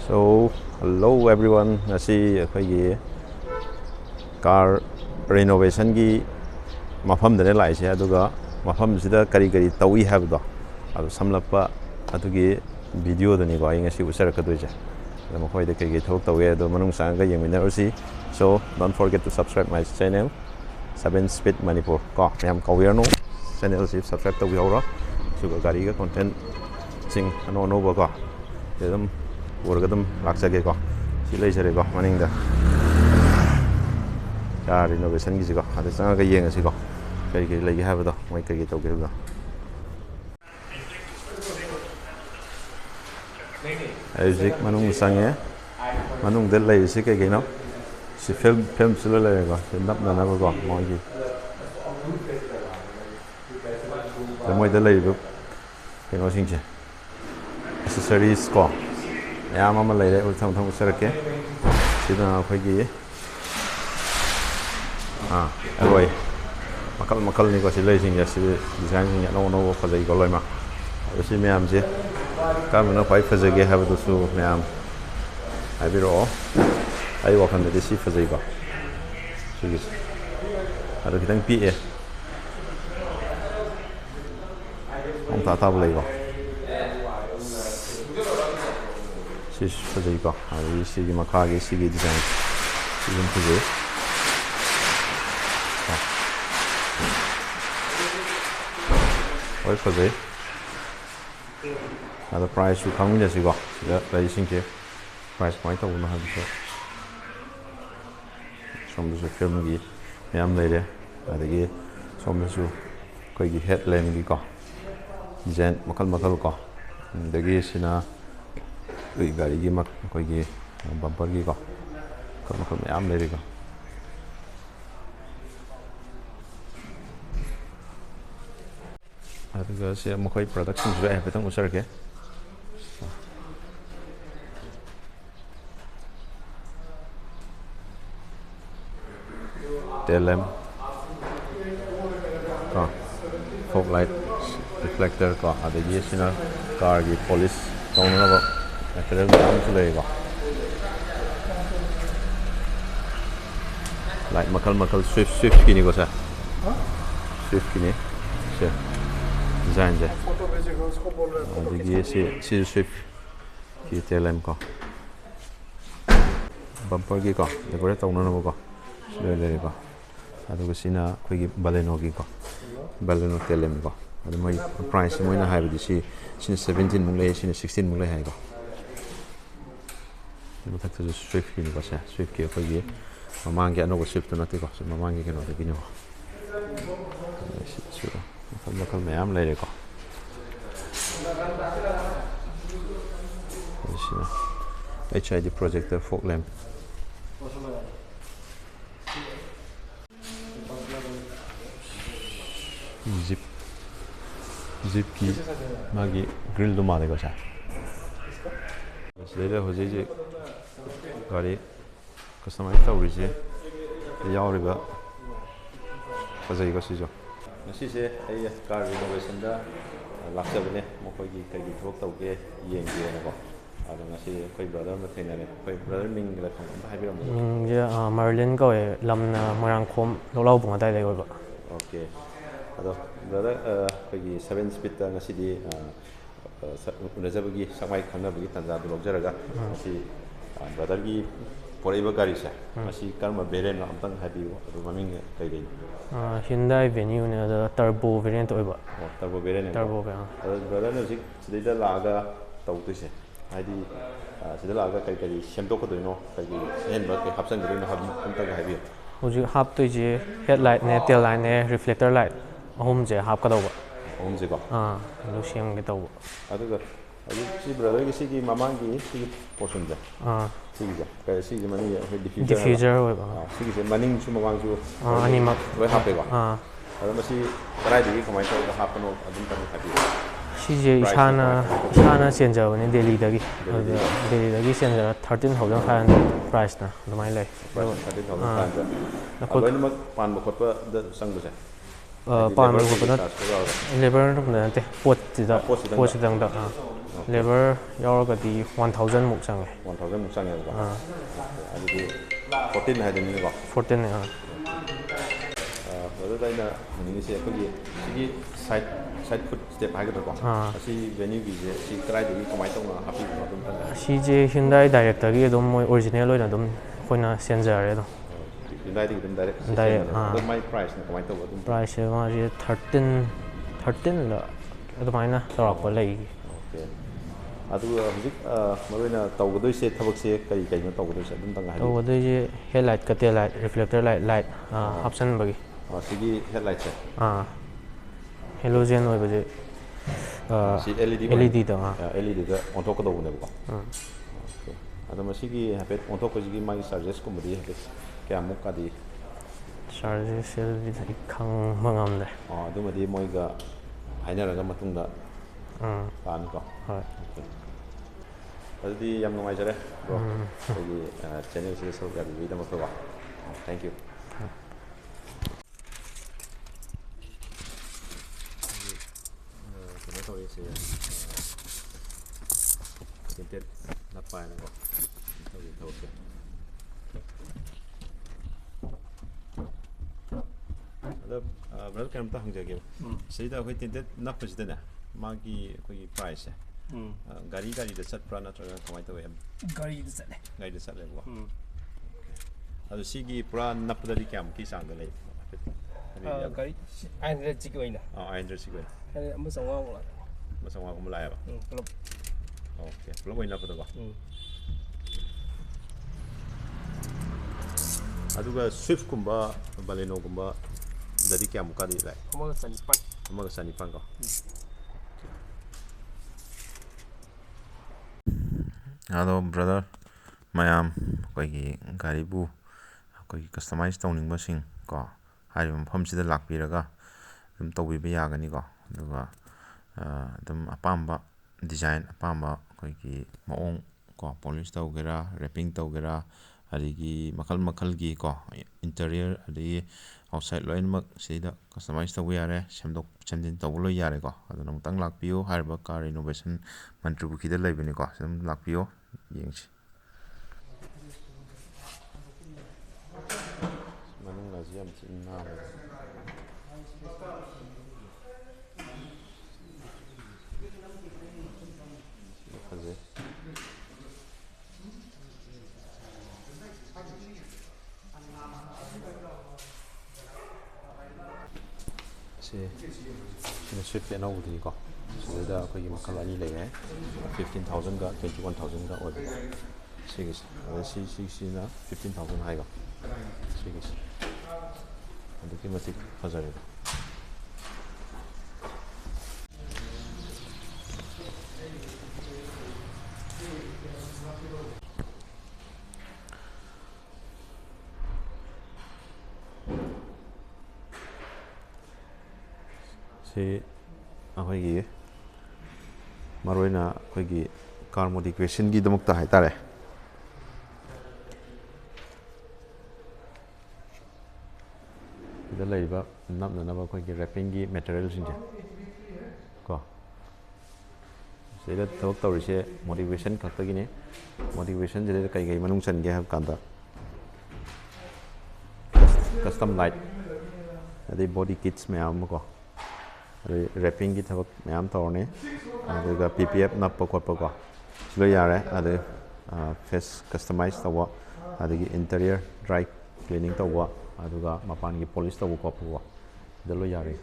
So, hello everyone. Ngasi akhoi car renovation gi mafam dane lai se aduga mafam sida kari tawi habdo adu samlappa adugi video dani ko ai ngasi usar ka doje da makhoi de kai thok tawi adu manung sang ga yengmina usi. So don't forget to subscribe my channel 7 Speed Manipur ko yam kawirno channel si subscribe tawi hora suga gari ga content sing ano no ba ko dedam Urgadam Laksage ko. Silay sari ko maningda. Car renovation gi ko. Ada sanga ka yeng asi ko. Kay lagi have do. Mai kay taw gi do. Ajik manung sange. Manung del lay si kay no. Si film sila lay ko. Nap na ko mo gi. Mo del lay bu. Kay no singche. Accessories ko. Yama malay ultang usarake sida akhoi alloy makal ni ko silai sing ya si design sing ya no phajai ko loi ma si myam je kam no pai phajage have to su myam ai biro ai wakhan de si phajai ba sigi ado kitang pi e ong ta blai ba Sisi fazei ko, aí sigi makagi sigi design, sigi fazer. Oi fazer. Ada price su kamu jadi ko, sudah dari sini price point tahu nak habis. Somos o film gi, yang lain ada gi, somos o kau gi headline gi ko, design makal ko, dagi sina gari gi mak koi gi bumper gi ko makal mayam lei ko aduga se makhoi production ju ai petang usar ke tail lamp ko fog light reflector ko ada gi sina car gi polish tong na ko Kaya ang sulay ko. Like makal swift kini ko sa. Swift kini. Siya. Design siya. Digi si swift kita lem ko. Bumper gi ko. Dekorate taw na ko. Sulay ko. Adugo sina kogi baleno gi ko. Baleno telem ko. Adu mai price mo na habi si 17 mulai sina 16 mulai hai ko. Ibu tak tu Swift kini ko siya. Swift kaya ko ye. Mamanggi ano ko Swift na tiko. So mamanggi kino na kino. Sure. Makal mayam lay ko. HID projector fog lamp. Zip ki magi grill do mane ko siya. Sila hoje gari customize tawrije yauriba fazai ko sijo ngasi se ai car renovation da laksabne mokoi gi kai thok tawge yengge na ko ada ngasi koi brother ma thena ne koi brother ming la thong ba habiram ya Marlin ko e lamna Moirangkhom lolau bunga dai lei ba okay ado brother koi gi 7 speed da ngasi di unajabagi samai khangna bagi tanja du logjaraga si brother gi poraiba gari sa asi karma beren amtang habi adu maming kai dei Hyundai Venue ne da turbo variant oiba turbo beren turbo ba brother ne sik sidai laga tawtu se haidi sidai laga kai semdok ko doino kai hen ba kai hapsan gari no habi amtang habi hoji hap to je headlight ne tail light ne reflector light ahum je hap ka dawa ahum je ko lu siam ge dawa aduga si brother gi sigi mamangi sigi portion ja sigi kai sigi mani diffuser oiba sigi se maning su mamang su ani mak loi hape ko adu masi karai di kamai to hapano adum tan hapi si je isana senja ne Delhi dagi senja 13,500 price na dumai lei 13,500 adu ni mak pan bo khotpa da sang bu se pan bo khotpa labor na te pot si dang da labour ꯌꯥꯎꯔꯒꯗꯤ 1,000ꯃꯨꯛ ꯆꯪꯉꯦ 1,000 ꯃꯨꯛ ꯆꯪꯉꯦꯕꯀꯣ ꯑꯗꯨꯗꯤ 14 ꯍꯥꯏꯗꯣꯏꯅꯤꯀꯣ fourteen ꯑꯗꯨꯗ ꯑꯩꯅ ꯍꯪꯅꯤꯡꯉꯤꯁꯦ ꯑꯩꯈꯣꯏꯒꯤ ꯁꯤꯒꯤ side food step ꯍꯥꯏꯒꯗ꯭ꯔꯥꯀꯣ ꯑꯁꯤ ꯚꯦꯅ꯭ꯌꯨꯒꯤꯁꯦ ꯁꯤ ꯀꯗꯥꯏꯗꯒꯤ ꯀꯃꯥꯏꯅ ꯇꯧꯅ ꯍꯥꯞꯄꯤꯕꯅꯣ ꯑꯗꯨꯝ ꯑꯁꯤꯁꯦ ꯍ꯭ꯌꯨꯟꯗꯥꯏ ꯗꯥꯏꯔꯦꯛꯇꯒꯤ ꯑꯗꯨꯝ ꯃꯣꯏ ꯑꯣꯔꯤꯖꯤꯅꯦꯜ ꯑꯣꯏꯅ ꯑꯗꯨꯝ ꯑꯩꯈꯣꯏꯅ ꯆꯦꯟꯖꯔꯦ ꯑꯗꯨꯝ ꯍ꯭ꯌꯨꯟꯗꯥꯏꯗꯒꯤ ꯑꯗꯨꯝ ꯗꯥꯏꯔꯦꯛ ꯗꯥꯏꯔꯦꯛ ꯁꯦꯝꯕꯅꯦꯕ ꯑꯗꯣ ꯃꯥꯏ ꯄ꯭ꯔꯥꯏꯁꯅ ꯀꯃꯥꯏꯅ ꯇꯧꯕ ꯑꯗꯨꯝ ꯄ꯭ꯔꯥꯏꯁꯁꯦ ꯃꯥꯁꯦ 13ꯂ ꯑꯗꯨꯃꯥꯏꯅ ꯇꯧꯔꯛꯄ ꯂꯩꯒꯤ ꯑꯣꯀꯦ ꯑꯗꯨꯒ ꯍꯧꯖꯤꯛ ꯃꯔꯨꯑꯣꯏꯅ ꯇꯧꯒꯗꯣꯏꯁꯦ ꯊꯕꯛꯁꯦ ꯀꯩꯅꯣ ꯇꯧꯒꯗꯣꯏꯁꯦ ꯑꯗꯨꯝꯇꯪ ꯍꯥꯏꯕꯤꯌꯨ ꯇꯧꯒꯗꯣꯏꯁꯦ ꯍꯦꯠꯂꯥꯏꯠꯀ ꯇꯦꯜꯂꯥꯏꯠ ꯔꯤꯐ꯭ꯂꯦꯛꯇꯔ ꯂꯥꯏꯠ ꯍꯥꯞꯆꯟꯕꯒꯤ ꯁꯤꯒꯤ ꯍꯦꯠꯂꯥꯏꯠꯁꯦ ꯍꯦꯂꯣꯖꯦꯟ ꯑꯣꯏꯕꯁꯦ ꯁꯤ LED LEDꯗ LEDꯗ ꯑꯣꯟꯊꯣꯛꯀꯗꯧꯕꯅꯦꯕꯀꯣ ꯑꯣꯀꯦ ꯑꯗꯣ ꯃꯁꯤꯒꯤ ꯍꯥꯏꯐꯦꯠ ꯑꯣꯟꯊꯣꯛꯄꯁꯤꯒꯤ ꯃꯥꯒꯤ ꯆꯥꯔꯖꯦꯁꯀꯨꯝꯕꯗꯤ ꯍꯥꯏꯐꯦꯠ ꯀꯌꯥꯃꯨꯛꯀꯗꯤ ꯆꯥꯔꯖꯦꯁꯁꯦ ꯑꯩ ꯈꯪꯕ ꯉꯝꯗ꯭ꯔꯦ ꯑꯗꯨꯃꯗꯤ ꯃꯣꯏꯒ ꯍꯥꯏꯅꯔꯒ ꯃꯇꯨꯡꯗ ꯇꯥꯅꯤꯀꯣ ꯍꯣꯏ ꯑꯣꯀꯦ ꯑꯗꯨꯗꯤ ꯌꯥꯝ ꯅꯨꯡꯉꯥꯏꯖꯔꯦ ꯕ꯭ꯔꯣ ꯑꯩꯈꯣꯏꯒꯤ ꯆꯦꯅꯦꯜꯁꯤꯗ ꯁꯔꯨꯛ ꯌꯥꯕꯤꯕꯒꯤꯗꯃꯛꯇꯀꯣ ꯊꯦꯡꯛ ꯌꯨ ꯀꯩꯅꯣ ꯇꯧꯔꯤꯁꯦ ꯇꯤꯟꯇꯦꯠ ꯅꯞꯄ ꯍꯥꯏꯅꯀꯣ ꯇꯧꯔꯤ ꯊꯕꯛꯁꯦ ꯑꯗꯣ ꯕ꯭ꯔꯗꯔ ꯀꯩꯅꯣꯝꯇ ꯍꯪꯖꯒꯦꯕ ꯁꯤꯗ ꯑꯩꯈꯣꯏ ꯇꯤꯟꯇꯦꯠ ꯅꯞꯄꯁꯤꯗꯅꯦ ꯃꯥꯒꯤ ꯑꯩꯈꯣꯏꯒꯤ ꯄ꯭ꯔꯥꯏꯁꯁꯦ ꯒꯥꯔꯤꯗ ꯆꯠꯄ꯭ꯔꯥ ꯅꯠꯇ꯭ꯔꯒ ꯀꯃꯥꯏꯅ ꯇꯧꯋꯦ ꯒꯥꯔꯤꯗ ꯆꯠꯂꯦꯕꯀꯣ ꯑꯗꯣ ꯁꯤꯒꯤ ꯄꯨꯔꯥ ꯅꯞꯄꯗꯗꯤ ꯀꯌꯥꯃꯨꯛꯀꯤ ꯆꯥꯡꯗ ꯂꯩ ꯒꯥꯔꯤ 900ꯁꯤꯒꯤ ꯑꯣꯏꯅ 900ꯁꯤꯒꯤ ꯑꯣꯏꯅ 1,500ꯒꯨꯝꯕ ꯂꯥꯛꯑꯦꯕ ꯄꯨꯂꯞ ꯑꯣꯀꯦ ꯄꯨꯂꯞ ꯑꯣꯏꯅ ꯅꯞꯄꯗꯀꯣ ꯑꯗꯨꯒ ꯁ꯭ꯋꯤꯐꯀꯨꯝꯕ ꯕꯥꯂꯦꯅꯣꯒꯨꯝꯕꯗꯗꯤ ꯀꯌꯥꯃꯨꯛꯀꯗꯤ ꯂꯥꯛꯑꯦ 1,900 ꯀꯣ ꯑꯗꯣ ꯕ꯭ꯔꯗꯔ ꯃꯌꯥꯝ ꯑꯩꯈꯣꯏꯒꯤ ꯒꯥꯔꯤꯕꯨ ꯑꯩꯈꯣꯏꯒꯤ ꯀꯁꯇꯃꯥꯏꯁ ꯇꯧꯅꯤꯡꯕꯁꯤꯡ ꯀꯣ ꯍꯥꯏꯔꯤꯕ ꯃꯐꯝꯁꯤꯗ ꯂꯥꯛꯄꯤꯔꯒ ꯑꯗꯨꯝ ꯇꯧꯕꯤꯕ ꯌꯥꯒꯅꯤꯀꯣ ꯑꯗꯨꯒ ꯑꯗꯨꯝ ꯑꯄꯥꯝꯕ ꯗꯤꯖꯥꯏꯟ ꯑꯄꯥꯝꯕ ꯑꯩꯈꯣꯏꯒꯤ ꯃꯑꯣꯡ ꯀꯣ ꯄꯣꯂꯤꯁ ꯇꯧꯒꯦꯔꯥ ꯔꯦꯄꯤꯡ ꯇꯧꯒꯦꯔꯥ ꯑꯗꯒꯤ ꯃꯈꯜ ꯃꯈꯜꯒꯤ ꯀꯣ ꯏꯟꯇꯔꯤꯌꯔ ꯑꯗꯒꯤ ꯑꯥꯎꯠꯁꯥꯏꯠ ꯂꯣꯏꯅꯃꯛ ꯁꯤꯗ ꯀꯁꯇꯃꯥꯏꯁ ꯇꯧꯕ ꯌꯥꯔꯦ ꯁꯦꯝꯗꯣꯛ ꯁꯦꯝꯖꯤꯟ ꯇꯧꯕ ꯂꯣꯏ ꯌꯥꯔꯦꯀꯣ ꯑꯗꯨꯅ ꯑꯃꯨꯛꯇꯪ ꯂꯥꯛꯄꯤꯌꯨ ꯍꯥꯏꯔꯤꯕ ꯀꯥꯔ ꯔꯤꯅꯣꯚꯦꯁꯟ ꯃꯟꯇ꯭ꯔꯤ ꯄꯨꯈ꯭ꯔꯤꯗ ꯂꯩꯕꯅꯤꯀꯣ ꯑꯗꯨꯝ ꯂꯥꯛꯄꯤꯌꯣ ꯌꯦꯡꯁꯤ ꯃꯅꯨꯡꯒꯁꯤ ꯌꯥꯝ ꯊꯤꯅ ꯅꯥꯜꯂꯦ ꯐꯖꯩ ꯁꯤꯅ ꯁ꯭ꯋꯤꯐꯀꯤ ꯑꯅꯧꯕꯗꯨꯅꯤꯀꯣ ꯁꯤꯗꯩꯗ ꯑꯩꯈꯣꯏꯒꯤ ꯃꯈꯜ ꯑꯅꯤ ꯂꯩꯔꯦ 15,000ꯒ 21,000ꯒ ꯑꯣꯏꯕ ꯁꯤꯒꯤꯁꯤ ꯑꯗ ꯁꯤꯁꯤꯅ 15,000 ꯍꯥꯏꯀꯣ ꯁꯤꯒꯤꯁꯤ ꯑꯗꯨꯛꯀꯤ ꯃꯇꯤꯛ ꯐꯖꯔꯦꯗ ꯁꯤ ꯑꯩꯈꯣꯏꯒꯤ ꯃꯔꯨꯑꯣꯏꯅ ꯑꯩꯈꯣꯏꯒꯤ ꯀꯥꯔ ꯃꯣꯗꯤꯐꯤꯀꯦꯁꯟꯒꯤꯗꯃꯛꯇ ꯍꯥꯏꯇꯥꯔꯦ ꯁꯤꯗ ꯂꯩꯔꯤꯕ ꯅꯞꯅꯅꯕ ꯑꯩꯈꯣꯏꯒꯤ ꯔꯦꯄꯤꯡꯒꯤ ꯃꯦꯇꯔꯤꯌꯦꯜꯁꯤꯡꯁꯦ ꯀꯣ ꯁꯤꯗ ꯊꯕꯛ ꯇꯧꯔꯤꯁꯦ ꯃꯣꯗꯤꯐꯤꯀꯦꯁꯟ ꯈꯛꯇꯒꯤꯅꯤ ꯃꯣꯗꯤꯐꯤꯀꯦꯁꯟꯁꯤꯗ ꯀꯩ ꯃꯅꯨꯡ ꯆꯟꯒꯦ ꯍꯥꯏꯕ ꯀꯥꯟꯗ ꯀꯁꯇꯝ ꯂꯥꯏꯠ ꯑꯗꯩ ꯕꯣꯗꯤ ꯀꯤꯠꯁ ꯃꯌꯥꯝ ꯑꯃꯀꯣ ꯑꯗꯩ ꯔꯦꯄꯤꯡꯒꯤ ꯊꯕꯛ ꯃꯌꯥꯝ ꯇꯧꯔꯅꯤ ꯑꯗꯨꯒ PPF ꯅꯞꯄ ꯈꯣꯠꯄꯀꯣ ꯁꯤ ꯂꯣꯏ ꯌꯥꯔꯦ ꯑꯗꯩ ꯐꯦꯁ ꯀꯁꯇꯃꯥꯏꯁ ꯇꯧꯕ ꯑꯗꯒꯤ ꯏꯟꯇꯔꯤꯌꯔ ꯗ꯭ꯔꯥꯏ ꯀ꯭ꯂꯤꯅꯤꯡ ꯇꯧꯕ ꯑꯗꯨꯒ ꯃꯄꯥꯟꯒꯤ ꯄꯣꯂꯤꯁ ꯇꯧꯕ ꯈꯣꯠꯄꯀꯣ ꯁꯤꯗ ꯂꯣꯏ ꯌꯥꯔꯦ